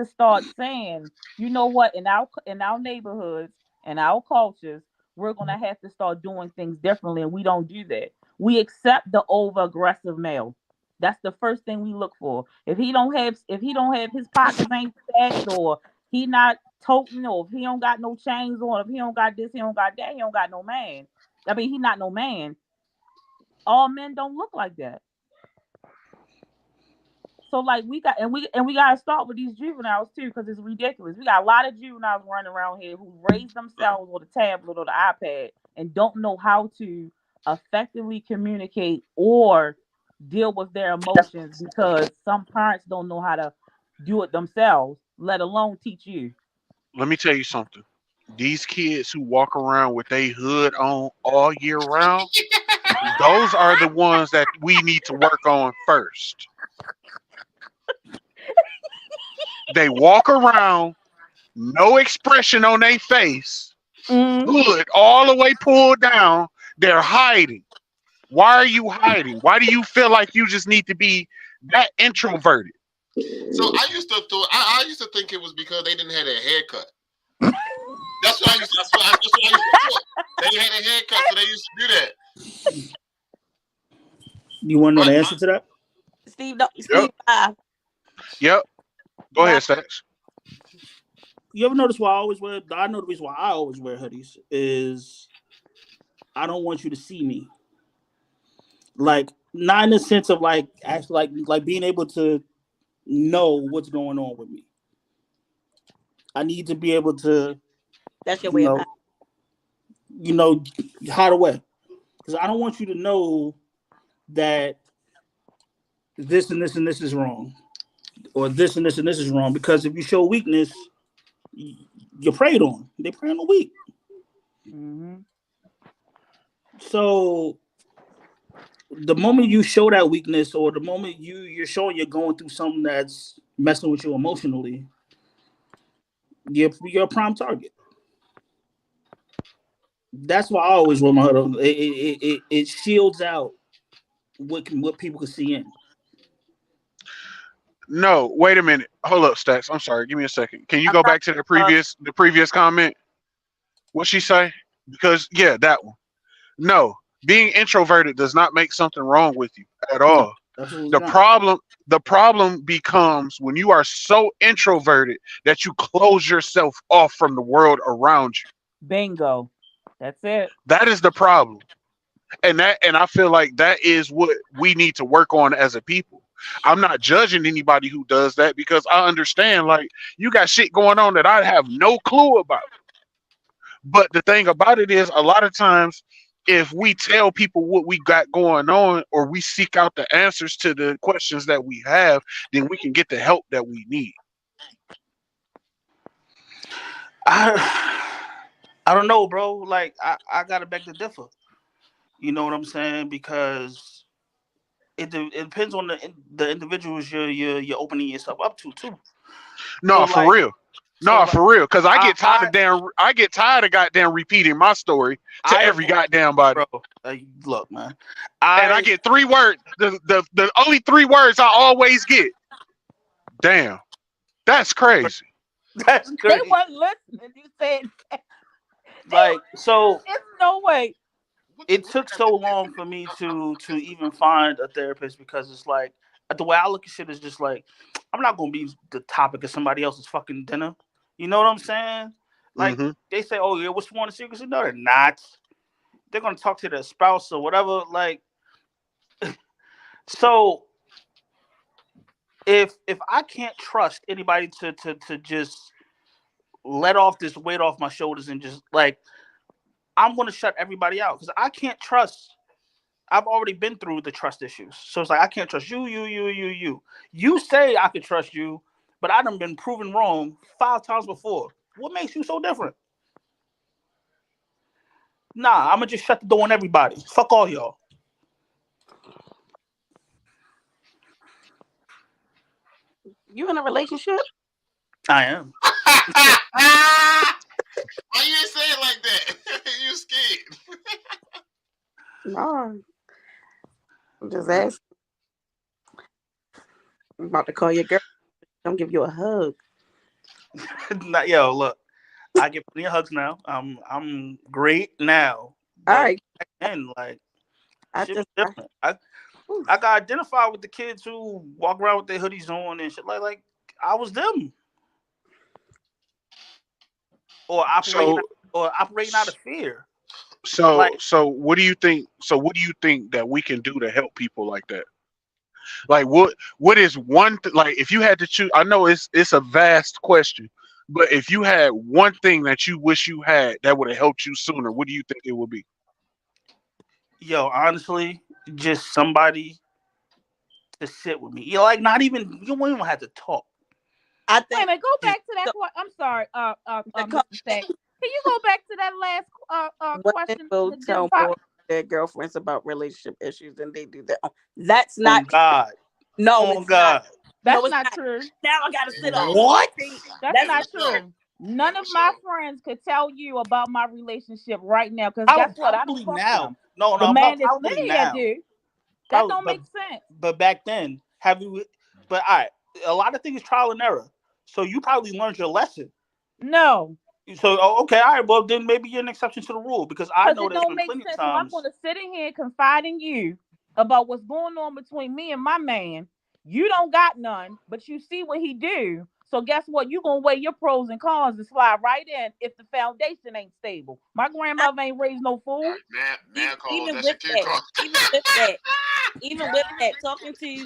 start saying, you know what, in our neighborhoods and our cultures, we're gonna have to start doing things differently, and we don't do that. We accept the over aggressive male. That's the first thing we look for. If he don't have his pockets ain't stacked, or he not toting, or if he don't got no chains on, if he don't got this, he don't got that, he don't got no man. I mean, he not no man. All men don't look like that. So like we gotta start with these juveniles too, because it's ridiculous. We got a lot of juveniles running around here who raise themselves with a tablet or the iPad and don't know how to effectively communicate or deal with their emotions because some parents don't know how to do it themselves, let alone teach you. Let me tell you something. These kids who walk around with their hood on all year round, those are the ones that we need to work on first. They walk around, no expression on their face, Mm. hood all the way pulled down. They're hiding. Why are you hiding? Why do you feel like you just need to be that introverted? So I used to think it was because they didn't have a haircut. That's what I used to. That's what I used to think. They had a haircut, so they used to do that. You want to know But the answer to that? Steve, Yep. Yep. Go ahead, Stacks. You ever notice why I always wear? I know the reason why I always wear hoodies is I don't want you to see me. Like, not in the sense of like actually like being able to know what's going on with me. I need to be able to, that's your you way of know, hide away, because I don't want you to know that this and this and this is wrong, or this and this and this is wrong. Because if you show weakness, you're preyed on. They prey on the weak. Mm-hmm. So the moment you show that weakness, or the moment you're showing you're going through something that's messing with you emotionally, you're a prime target. That's why I always wear my hood on. It shields out what people can see in. No, wait a minute. Hold up, Stacks. I'm sorry. Give me a second. Can you go back to the previous comment? What she say? Because yeah, that one. No, being introverted does not make something wrong with you at No, all. absolutely The not. problem becomes when you are so introverted that you close yourself off from the world around you. Bingo. That's it. That is the problem. And I feel like that is what we need to work on as a people. I'm not judging anybody who does that because I understand like you got shit going on that I have no clue about. But the thing about it is a lot of times if we tell people what we got going on or we seek out the answers to the questions that we have, then we can get the help that we need. I don't know, bro. Like I gotta beg to differ. You know what I'm saying? Because it depends on the individuals you're opening yourself up to too. No, So for like, real. No, like, for real. Because I get tired I of I get tired of goddamn repeating my story to I every goddamn body. bro, look, man. And I get 3 words. The only 3 words I always get. Damn, that's crazy. That's They crazy. weren't listening. You said Like, so there's no way. it took so long for me to even find a therapist, because it's like the way I look at shit is just like I'm not gonna be the topic of somebody else's fucking dinner. You know what I'm saying? Like Hmm. they say, oh yeah, what's one of the secrets? No, they're not. They're gonna talk to their spouse or whatever. Like, so if I can't trust anybody to just let off this weight off my shoulders and just like I'm gonna shut everybody out, because I can't trust. I've already been through the trust issues, so it's like I can't trust you. You say I could trust you, but I done been proven wrong 5 times before. What makes you so different? Nah, I'm gonna just shut the door on everybody. Fuck all y'all. You in a relationship? I am. Why you didn't say it like that? You scared. No. I'm just asking. I'm about to call your girl. Come give you a hug. Not, yo, look, I get plenty of hugs now. I'm great now. All right. And like, I shit just was different. I got identified with the kids who walk around with their hoodies on and shit. Like I was them. or operating out of fear. Like, So what do you think? So what do you think that we can do to help people like that? Like what is like if you had to choose? I know it's a vast question, but if you had one thing that you wish you had that would have helped you sooner, what do you think it would be? yo, honestly, just somebody to sit with me. You like not even you don't even have to talk. I Wait a think minute, go just back to that. I'm sorry, the Mr. Stack. Can you go back to that last women question? will tell more their girlfriends about relationship issues than they do their own. That's On not God. no, On it's not. God. No, That's it's not not. true. Now I gotta sit up. What? See, That's that's not So, true. None of my friends could tell you about my relationship right now because guess what? I don't Probably fuck now. them. No, The no, man that's probably linear now. do. That Probably, don't make sense. but back then, have you? But all right, a lot of things trial and error. So you probably learned your lesson. No, So okay, all right. Well, then maybe you're an exception to the rule because I because know it there's don't been make plenty of sense. If I'm times. going to sit in here and confide in you about what's going on between me and my man, you don't got none, but you see what he do. So guess what? You gonna weigh your pros and cons and slide right in if the foundation ain't stable. My I, grandmother ain't raised no fool. man, Carlos, even that's with your kid that, call. even with that, talking to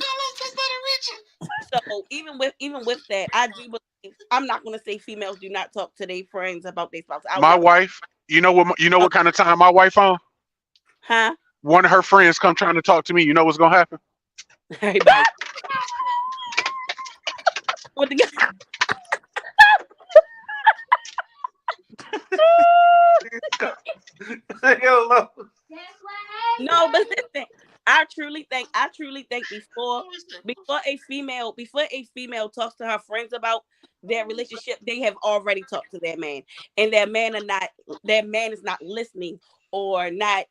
so even with that, I do believe I'm not gonna say females do not talk to their friends about their spouse. I'll My never wife, you know oh, what kind of time my wife on? huh? One of her friends come trying to talk to me. You know what's gonna happen? Everybody what the Yo, look. no, but listen, I truly think before a female talks to her friends about their relationship, they have already talked to their man, and their man is not listening or not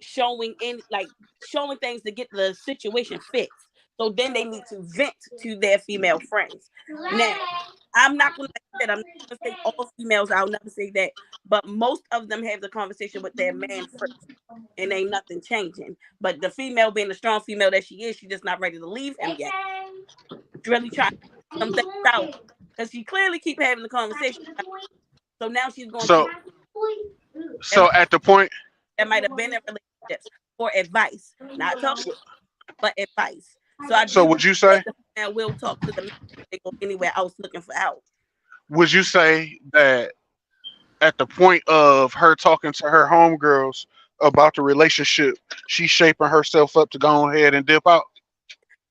showing things to get the situation fixed. So then they need to vent to their female friends. Now, I'm not gonna say all females. I'll never say that, but most of them have the conversation with their man first and ain't nothing changing. But the female, being the strong female that she is, she's just not ready to leave him yet. She's really trying to figure some things out because she clearly keep having the conversation. So now she's going to So that so might, at the point, that might have been in relationships for advice, not talking, but advice. So I so do would believe you that say the female will talk to the man if they go anywhere else looking for help. would you say that at the point of her talking to her homegirls about the relationship, she's shaping herself up to go ahead and dip out?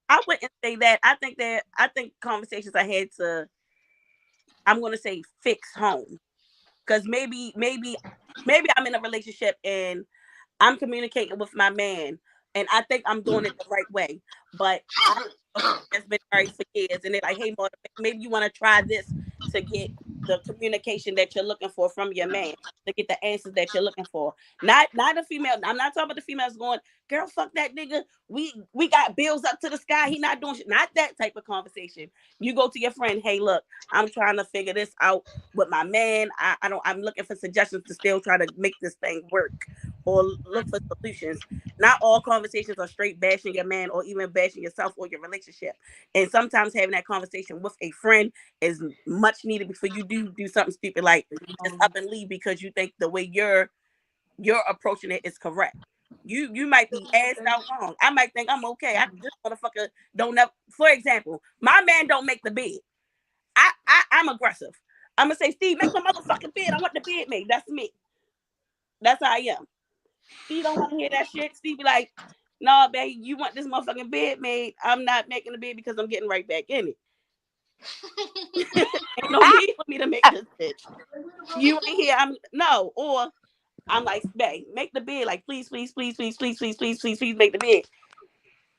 I wouldn't say that. I think conversations I had to I'm gonna say fix home. Because maybe I'm in a relationship and I'm communicating with my man and I think I'm doing it the right way. But I know someone that's been married for years and they're like, hey, Marta, maybe you want to try this to get the communication that you're looking for from your man, to get the answers that you're looking for. Not a female. I'm not talking about the females going, girl, fuck that nigga. We got bills up to the sky. He not doing shit. Not that type of conversation. You go to your friend, hey, look, I'm trying to figure this out with my man. I'm looking for suggestions to still try to make this thing work or look for solutions. Not all conversations are straight bashing your man or even bashing yourself or your relationship. And sometimes having that conversation with a friend is much needed before you do something stupid like just up and leave because you think the way you're approaching it is correct. You might be asked out wrong. I might think I'm okay. This motherfucker don't have. For example, my man don't make the bed. I'm aggressive. I'm gonna say, Steve, make my motherfucking bed. I want the bed made. That's me. That's how I am. Steve don't want to hear that shit. Steve be like, nah, babe, you want this motherfucking bed made. I'm not making the bed because I'm getting right back in it. Ain't no need for me to make this bitch. You ain't here. Or I'm like, babe, make the bed. Like, please, please, please, please, please, please, please, please, please make the bed.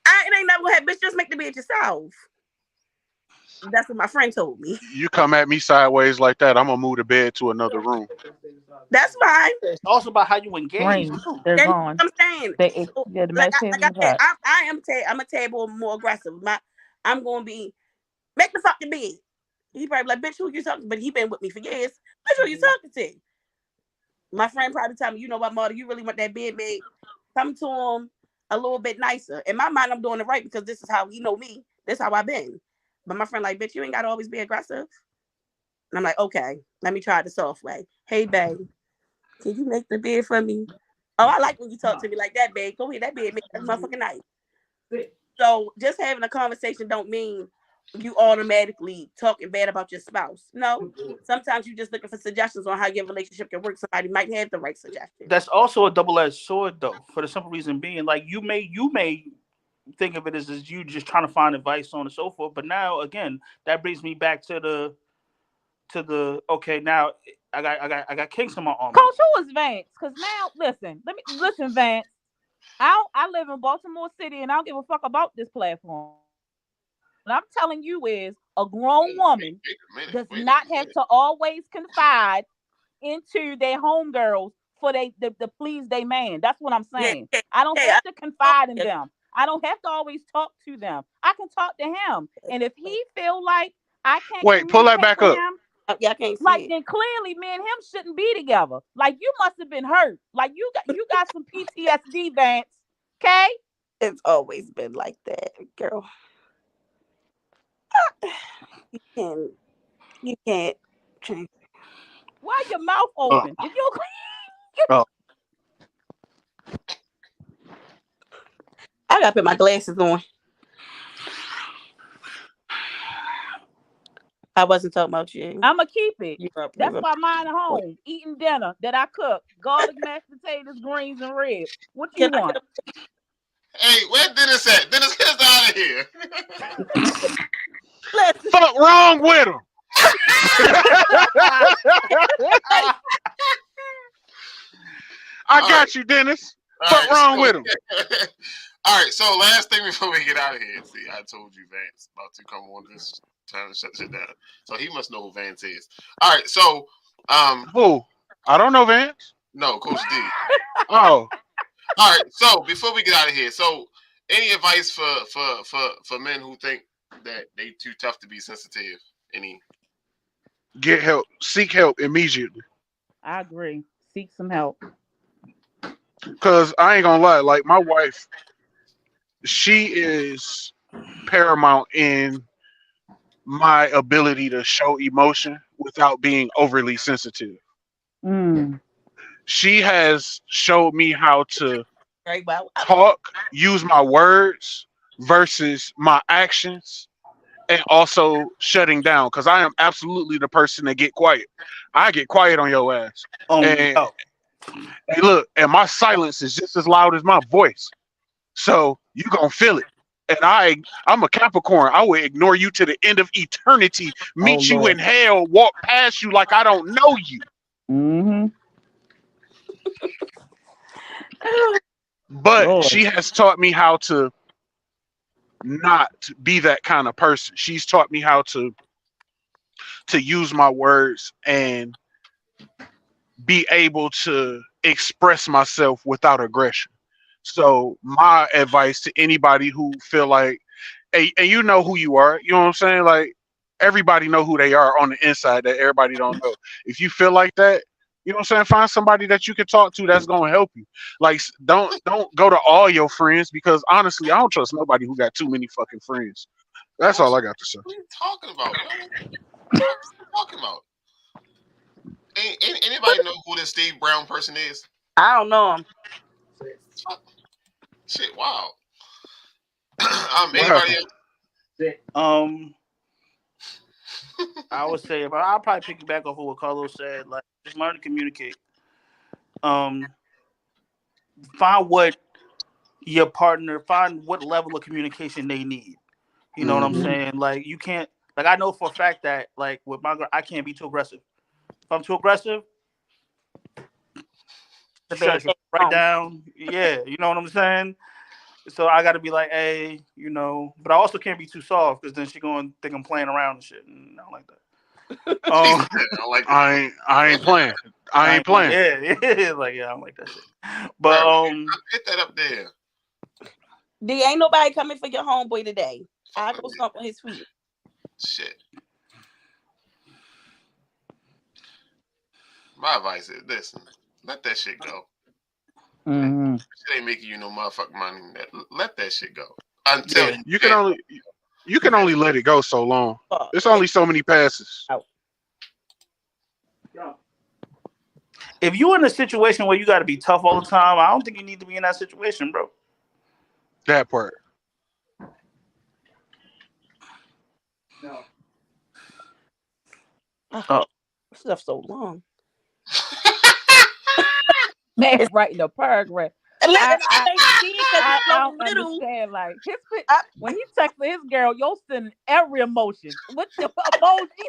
It ain't never gonna happen, bitch. Just make the bed yourself. That's what my friend told me. You come at me sideways like that, I'm gonna move the bed to another room. That's fine. It's also about how you engage Rings, too. they're That's gone. what I'm saying. So, Yeah, the like, mashed potatoes like in I the said, pot. I'm a tad more aggressive. I'm gonna be make the fucking bed. He probably like, bitch, who you talking to? But he been with me for years. Bitch, who you talking to? My friend probably tell me, you know what, Marta, you really want that bed made? Come to him a little bit nicer. In my mind, I'm doing it right because this is how he know me. This is how I've been. But my friend like, bitch, you ain't gotta always be aggressive. And I'm like, okay, let me try the soft way. Hey, babe, can you make the bed for me? Oh, I like when you talk to me like that, babe. Go ahead, that bed make that motherfucking night. So just having a conversation don't mean you automatically talking bad about your spouse. No, sometimes you're just looking for suggestions on how your relationship can work. Somebody might have the right suggestion. That's also a double-edged sword, though, for the simple reason being, like, you may think of it as you just trying to find advice, so on and so forth. But now, again, that brings me back to the okay. Now I got kinks in my armor. Coach, who is Vance? Because now, listen, Vance. I live in Baltimore City, and I don't give a fuck about this platform. What I'm telling you is, a grown woman does not have to always confide into their homegirls for the please they man. That's what I'm saying. I don't have to confide in them. I don't have to always talk to them. I can talk to him, and if he feel like I can't pull that back up. him, yeah, I can't see like it. then clearly me and him shouldn't be together. Like you must have been hurt. Like you got some PTSD, Vance. Okay? It's always been like that, girl. You can't change. Why your mouth open? If you I gotta put my glasses on. I wasn't talking about you. I'ma keep it. That's why mine at home, eating dinner that I cook. Garlic, mashed potatoes, greens, and ribs. What you want? Hey, where Dennis at? Dennis, get us out of here. Fuck wrong with him? I got you, Dennis. Fuck wrong with him? All right, so last thing before we get out of here. See, I told you Vance about to come on this trying to shut shit down. So he must know who Vance is. All right, so who? I don't know Vance. No, Coach D. Oh. All right, so before we get out of here, so any advice for men who think that they too tough to be sensitive? Any? Get help. Seek help immediately. I agree. Seek some help. Cause I ain't gonna lie, like my wife, she is paramount in my ability to show emotion without being overly sensitive. She has showed me how to talk, use my words versus my actions, and also shutting down. Because I am absolutely the person that get quiet. I get quiet on your ass. Hey, look, and my silence is just as loud as my voice. So you gonna feel it. And I'm a Capricorn. I will ignore you to the end of eternity. Meet you in hell. Walk past you like I don't know you. But she has taught me how to not be that kind of person. She's taught me how to use my words and be able to express myself without aggression. So my advice to anybody who feel like, and you know who you are, you know what I'm saying? Like everybody know who they are on the inside that everybody don't know. If you feel like that, you know what I'm saying? Find somebody that you can talk to that's gonna help you. Like don't go to all your friends because honestly, I don't trust nobody who got too many fucking friends. That's all I got to say. What are you talking about? What are you talking about? Anybody know who this Steve Brown person is? I don't know him. Shit, wow. Anybody else? I would say, but I'll probably pick back off of what Carlos said. Like, just learn to communicate. Find what your partner, find what level of communication they need. You know what I'm saying? Like, you can't. Like, I know for a fact that, like, with my girl, I can't be too aggressive. If I'm too aggressive, shut it right down. Yeah, you know what I'm saying? So I got to be like, hey, you know, but I also can't be too soft because then she going to think I'm playing around and shit. And I don't like that. I ain't playing. I ain't playing. Yeah, like, yeah, I don't like that shit. But hit that up there. Ain't nobody coming for your homeboy today. I'll go stomp on his feet. Shit. My advice is listen, let that shit go. Shit ain't making you no motherfucking money. Let that shit go. Until you can only let it go so long. There's only so many passes. If you're in a situation where you got to be tough all the time, I don't think you need to be in that situation, bro. That part. No. Oh. Stuff so long. Man, writing a paragraph. I don't understand. Like when he texted his girl, you're sending every emotion. What the emoji?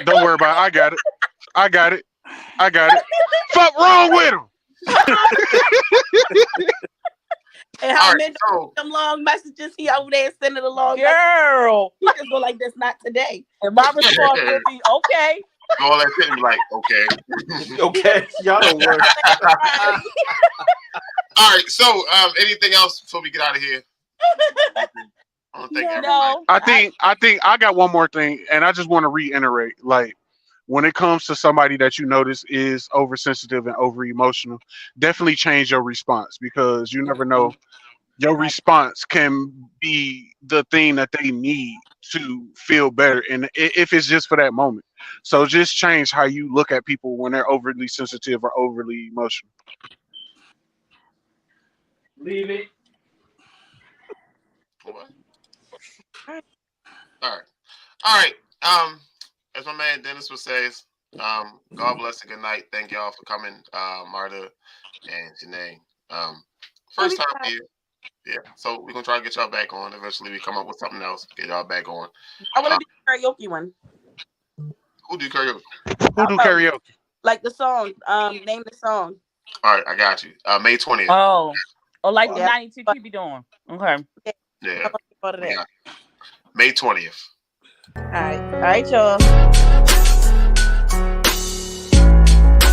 Don't worry about it. I got it. Fuck wrong with him. And how many them long messages he over there sending along? Girl, he just go like this. Not today. And my response would be okay. All that shit be like, okay. Okay. Y'all don't work. All right. So, anything else before we get out of here? I don't think No. I think I got one more thing, and I just want to reiterate, like, when it comes to somebody that you notice is oversensitive and over emotional, definitely change your response, because you never know. Your response can be the thing that they need to feel better, and if it's just for that moment. So just change how you look at people when they're overly sensitive or overly emotional. Leave it. What? All right. As my man Dennis would say, God bless and good night. Thank y'all for coming, Marta and Janae. First time here. Yeah. So we're gonna try to get y'all back on. Eventually we come up with something else, get y'all back on. I want to do karaoke one. Who do karaoke? Who do karaoke? Like the song. Name the song. All right, I got you. May 20th. Oh, like the 92 keep you doing. Okay. Yeah. Go to that. May 20th. All right, y'all.